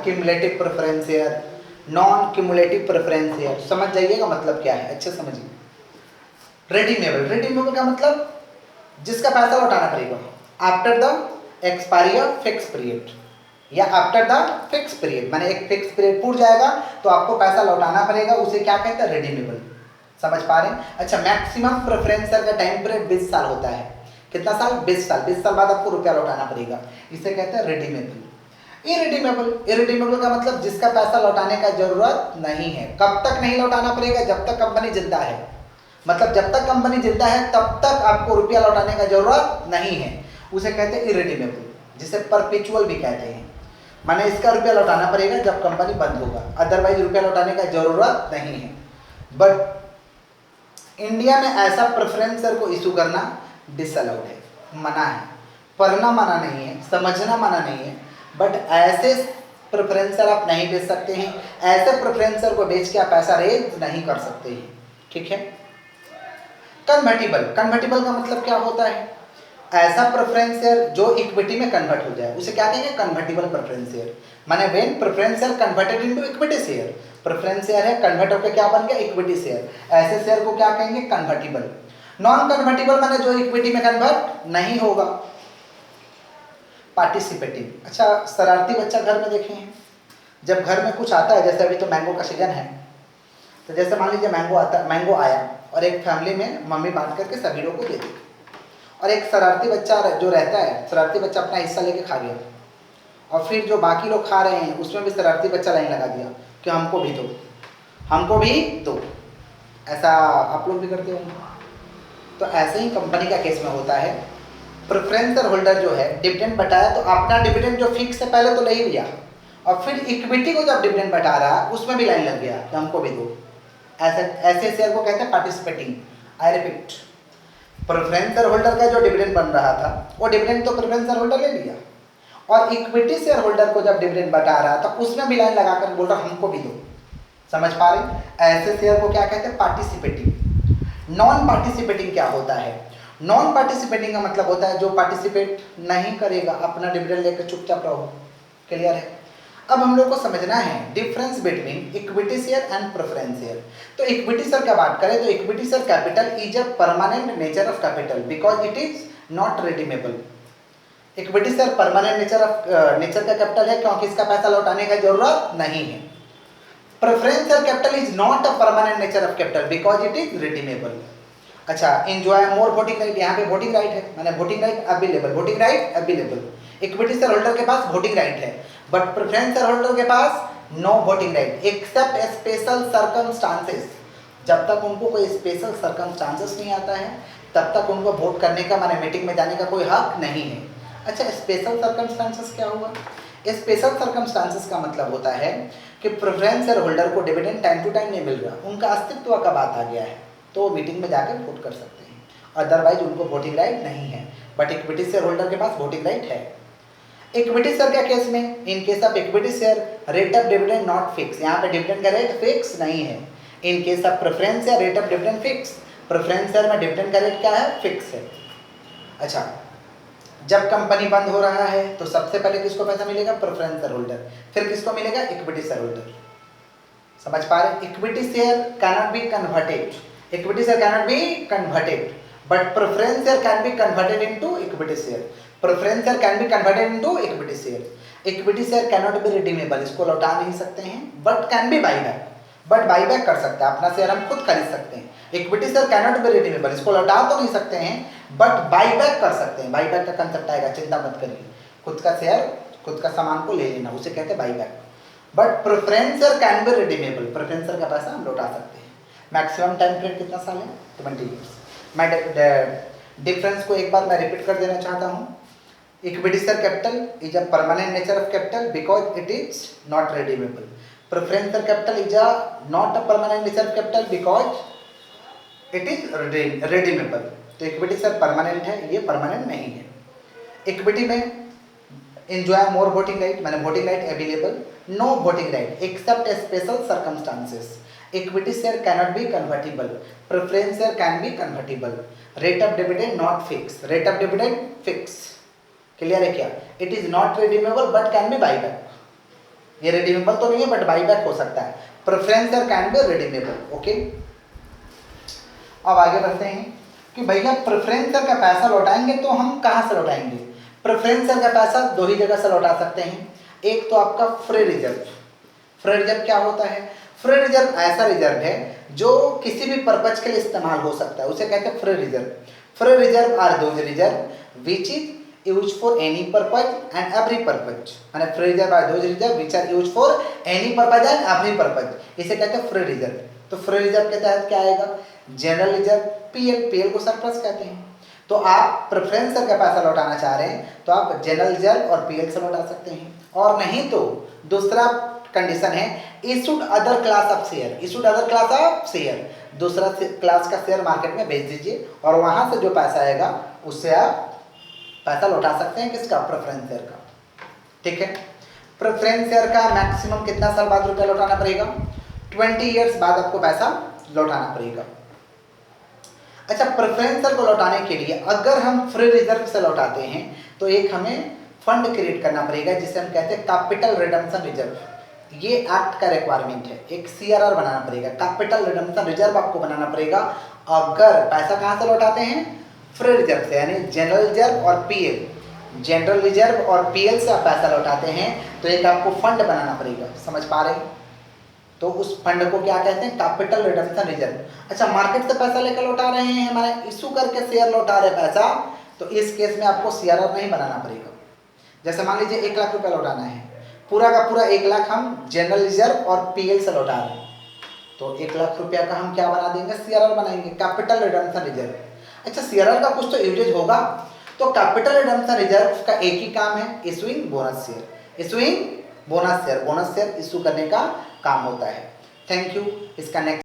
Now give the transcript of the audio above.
Cumulative preference share, non cumulative preference share, समझ जाइएगा मतलब क्या है, अच्छे समझिए। रिडीमेबल, रिडीमेबल का मतलब जिसका पैसा लौटाना पड़ेगा after the expiry of fix period या आफ्टर द फिक्स पीरियड, माने एक फिक्स पीरियड पूरा जाएगा तो आपको पैसा लौटाना पड़ेगा, उसे क्या कहते हैं, रिडीमेबल। समझ पा रहे हैं? अच्छा, मैक्सिमम प्रेफरेंस शेयर का टाइम पीरियड 20 साल होता है। कितना साल? 20 साल। 20 साल बाद आपको रुपया लौटाना पड़ेगा, इसे कहते हैं रिडीमेबल। इरिडीमेबल, इरिडीमेबल का मतलब जिसका पैसा लौटाने का जरूरत नहीं है। कब तक नहीं लौटाना पड़ेगा? जब तक कंपनी जिंदा है, मतलब जब तक कंपनी जिंदा है तब तक आपको रुपया लौटाने का जरूरत नहीं है, उसे कहते हैं इरिडीमेबल, जिसे परपेचुअल भी कहते हैं। माने इसका रुपया लौटाना पड़ेगा जब कंपनी बंद होगा, अदरवाइज रुपया लौटाने का जरूरत नहीं है। बट इंडिया में ऐसा प्रेफरेंस शेयर को इशू करना डिसअलाउड है, मना है। पढ़ना मना नहीं है, समझना मना नहीं है, बट ऐसे प्रेफरेंस शेयर आप नहीं बेच सकते हैं, ऐसे प्रेफरेंस शेयर को बेच के आप पैसा रेज नहीं कर सकते हैं। ठीक है। कन्वर्टिबल, कन्वर्टिबल का मतलब क्या होता है? ऐसा प्रेफरेंस शेयर जो इक्विटी में कन्वर्ट हो जाए, उसे क्या कहेंगे? Convertible preference share. माने when preference share converted into equity share, preference share है कन्वर्ट होकर क्या बन गया? Equity share. ऐसे शेयर को क्या कहेंगे? कन्वर्टिबल। नॉन कन्वर्टिबल माने जो इक्विटी में कन्वर्ट नहीं होगा। पार्टिसिपेटिंग, अच्छा शरारती बच्चा घर में देखे हैं, जब घर में कुछ आता है, जैसे अभी तो मैंगो का सीजन है, तो जैसे मान लीजिए मैंगो आया और एक फैमिली में मम्मी बांट करके सभी लोगों को दे दी, और एक शरारती बच्चा जो रहता है, शरारती बच्चा अपना हिस्सा लेके खा गया, और फिर जो बाकी लोग खा रहे हैं उसमें भी शरारती बच्चा लाइन लगा दिया कि हमको भी दो, हमको भी दो। ऐसा आप लोग भी करते होंगे। तो ऐसे ही कंपनी का केस में होता है। प्रेफरेंस शेयर होल्डर जो है डिविडेंड बटाया तो अपना डिविडेंड जो फिक्स है पहले तो ले ही लिया, और फिर इक्विटी को जब डिविडेंड बटा रहा उसमें भी लाइन लग गया कि हमको भी दो। ऐसे शेयर को कहते हैं participating. I repeat, preference share holder का जो डिविडेंड बन रहा था वो डिविडेंड तो प्रेफरेंस शेयर होल्डर ले लिया, और इक्विटी शेयर होल्डर को जब डिविडेंड बटा रहा था उसमें भी लाइन लगाकर बोल रहा हमको भी दो। समझ पा रहे? ऐसे शेयर को क्या कहते हैं? पार्टिसिपेटिंग। नॉन पार्टिसिपेटिंग क्या होता है? नॉन पार्टिसिपेटिंग का मतलब होता है जो पार्टिसिपेट नहीं करेगा, अपना डिविडेंड लेकर चुपचाप रहो। क्लियर है? अब हम लोग को समझना है difference between equity share and preference share. तो इक्विटी शेयर का बात करें तो equity share capital is a permanent nature of capital because it is not redeemable. Equity share permanent nature का कैपिटल है क्योंकि इसका पैसा लौटाने का जरूरत नहीं है। Preference share capital is not a permanent nature of capital because it is redeemable. अच्छा, एंजॉय मोर वोटिंग राइट, यहाँ पे वोटिंग राइट है, माने voting right available, voting right available. Equity shareholder के पास वोटिंग राइट है, but preference shareholder के पास no voting right except special circumstances. जब तक उनको कोई स्पेशल सर्कमस्टांसेस नहीं आता है तब तक उनको वोट करने का, माने मीटिंग में जाने का कोई हक नहीं है। अच्छा, स्पेशल सर्कमस्टांसेस क्या हुआ? स्पेशल सर्कमस्टांसेस का मतलब होता है कि प्रेफरेंस शेयर होल्डर को डिविडेंड टाइम टू टाइम नहीं मिल रहा, उनका अस्तित्व का बात आ गया है, तो वो मीटिंग में जाकर वोट कर सकते हैं, अदरवाइज उनको वोटिंग राइट नहीं है। बट इक्विटी शेयर होल्डर के पास वोटिंग राइट है। इक्विटी शेयर के केस में, in case of equity share rate of dividend not fix, यहाँ पे डिविडेंड का रेट फिक्स नहीं है। In case of preference share rate of dividend fix, preference share में डिविडेंड का रेट क्या है? फिक्स है। अच्छा, जब कंपनी बंद हो रहा है तो सबसे पहले किसको पैसा मिलेगा? Preference share holder. फिर किसको मिलेगा? Equity share holder. समझ पा रहे? Equity share cannot be converted, equity share cannot be converted, but preference share can be converted into equity share. Preference share can be converted into equity share. Equity share cannot be redeemable, इसको लौटा नहीं सकते हैं, but can be buyback, but buyback कर सकते हैं, अपना share हम खुद खरीद सकते हैं। Equity share cannot be redeemable, इसको लौटा तो नहीं सकते हैं, but buyback कर सकते हैं। buyback का कंसेप्ट आएगा, चिंता मत करिए, खुद का शेयर, खुद का सामान को ले लेना, उसे कहते हैं buyback। But preference share can be redeemable, preference share का पैसा हम लौटा सकते हैं। मैक्सिमम टाइम पीरियड कितना साल है? 20 ईयर्स। मैं डिफरेंस को एक बार मैं रिपीट कर देना चाहता हूँ। Equity share capital is a permanent nature of capital because it is not redeemable. Preference share capital is a not a permanent nature of capital because it is redeemable. तो equity share permanent है, ये permanent नहीं है। Equity में enjoy more voting right, मैंने voting right available, no voting right except special circumstances. Equity share cannot be convertible, preference share can be convertible, rate of dividend not fixed, rate of dividend fixed। Clear है क्या? It is not redeemable but can be buyback। ये redeemable तो नहीं है but buyback हो सकता है। Preference share can be redeemable. Okay, अब आगे बढ़ते हैं कि भैया प्रेफरेंस शेयर का पैसा लौटाएंगे तो हम कहाँ से लौटाएंगे। प्रेफरेंस शेयर का पैसा दो ही जगह से लौटा सकते हैं। एक तो आपका फ्री रिजर्व। फ्री रिजर्व क्या होता है? फ्री रिजर्व ऐसा रिजर्व है जो किसी भी पर्पज के लिए इस्तेमाल हो सकता है, उसे कहते हैं free reserve. Free reserve are those reserve which is use for any purpose and every purpose. माने free reserve are those reserve which are use for any purpose and every purpose, इसे कहते हैं फ्री रिजर्व। तो free reserve के तहत क्या आएगा? General reserve, PL, PL को सरप्लस कहते हैं। तो आप प्रेफरेंस शेयर का पैसा लौटाना चाह रहे हैं तो आप जनरल रिजर्व और पीएल से लौटा सकते हैं, और नहीं तो दूसरा कंडीशन है issued other class of share. Issued other class of share, दूसरा क्लास का शेयर मार्केट में बेच दीजिए और वहां से जो पैसा आएगा उससे आप पैसा लौटा सकते हैं। किसका? प्रेफरेंस शेयर का। ठीक है, प्रेफरेंस शेयर का मैक्सिमम कितना साल बाद रुपया लौटाना पड़ेगा? 20 ईयर्स बाद आपको पैसा लौटाना पड़ेगा। अच्छा, प्रेफरेंस शेयर को लौटाने के लिए अगर हम फ्री रिजर्व से लौटाते हैं तो एक हमें फंड क्रिएट करना पड़ेगा जिसे हम कहते हैं कैपिटल रिडम्पशन रिजर्व। ये एक्ट का रिक्वायरमेंट है, एक सीआरआर बनाना पड़ेगा, कैपिटल रिडम्पशन रिजर्व आपको बनाना पड़ेगा। अगर पैसा कहाँ से लौटाते हैं? फ्री रिजर्व से, यानी जनरल रिजर्व और पीएल। जनरल रिजर्व और पीएल से आप पैसा लौटाते हैं तो एक आपको फंड बनाना पड़ेगा। समझ पा रहे हैं? तो उस फंड को क्या कहते हैं? Capital redemption reserve. अच्छा, मार्केट से पैसा लेकर लौटा रहे हैं, हमारे इशू करके शेयर लौटा रहे पैसा, तो इस केस में आपको सीआरआर नहीं बनाना पड़ेगा। जैसे मान लीजिए 1 लाख रुपया लौटाना है, पूरा का पूरा 1 लाख हम जनरल रिजर्व और पीएल से लौटा रहे हैं, तो 1 लाख रुपया का हम क्या बना देंगे? सीआरआर बनाएंगे, कैपिटल रिडम्पशन रिजर्व। अच्छा, सीआरआर का कुछ तो यूजेज होगा, तो कैपिटल रिडम्पशन रिजर्व का एक ही काम है, issuing bonus share. Issuing bonus share, bonus share issue करने का काम होता है। Thank you. इसका नेक्स्ट